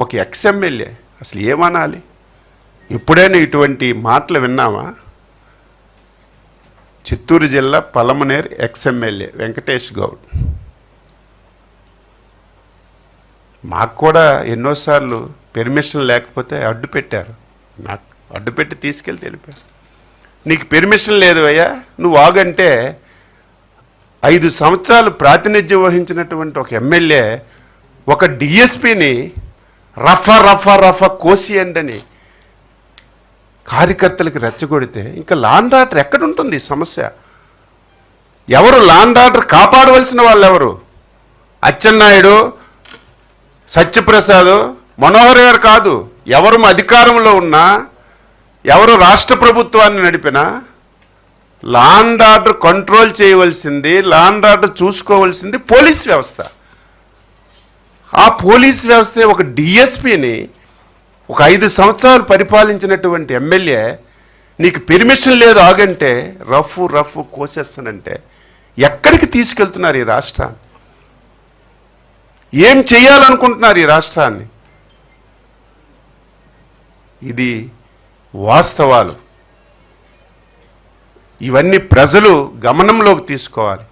ఒక ఎక్స్ఎమ్మెల్యే అసలు ఏమనాలి? ఎప్పుడైనా ఇటువంటి మాటలు విన్నామా? చిత్తూరు జిల్లా పలమనేరు ఎక్స్ఎమ్మెల్యే వెంకటేష్ గౌడ్. మాకు కూడా ఎన్నోసార్లు పెర్మిషన్ లేకపోతే అడ్డు పెట్టారు. నాకు అడ్డు పెట్టి తీసుకెళ్ళి తెలిపారు, నీకు పెర్మిషన్ లేదు అయ్యా, నువ్వు ఆగంటే 5 సంవత్సరాలు ప్రాతినిధ్యం వహించినటువంటి ఒక ఎమ్మెల్యే ఒక డిఎస్పిని రఫా కోసియండి అని కార్యకర్తలకు రెచ్చగొడితే ఇంకా లా అండ్ ఆర్డర్ ఎక్కడుంటుంది? ఈ సమస్య ఎవరు లా అండ్ ఆర్డర్ కాపాడవలసిన వాళ్ళు ఎవరు? అచ్చెన్నాయుడు, సత్యప్రసాద్, మనోహర్ గారు కాదు. ఎవరు అధికారంలో ఉన్నా, ఎవరు రాష్ట్ర ప్రభుత్వాన్ని నడిపినా లా అండ్ ఆర్డర్ కంట్రోల్ చేయవలసింది, లా అండ్ ఆర్డర్ చూసుకోవాల్సింది పోలీస్ వ్యవస్థ. ఆ పోలీస్ వ్యవస్థ ఒక డిఎస్పిని ఒక 5 సంవత్సరాలు పరిపాలించినటువంటి ఎమ్మెల్యే నీకు పెర్మిషన్ లేదు ఆగంటే రఫ్ కోసేస్తానంటే ఎక్కడికి తీసుకెళ్తున్నారు ఈ రాష్ట్రాన్ని? ఏం చేయాలనుకుంటున్నారు ఈ రాష్ట్రాన్ని? ఇది వాస్తవాలు. ఇవన్నీ ప్రజలు గమనంలోకి తీసుకోవాలి.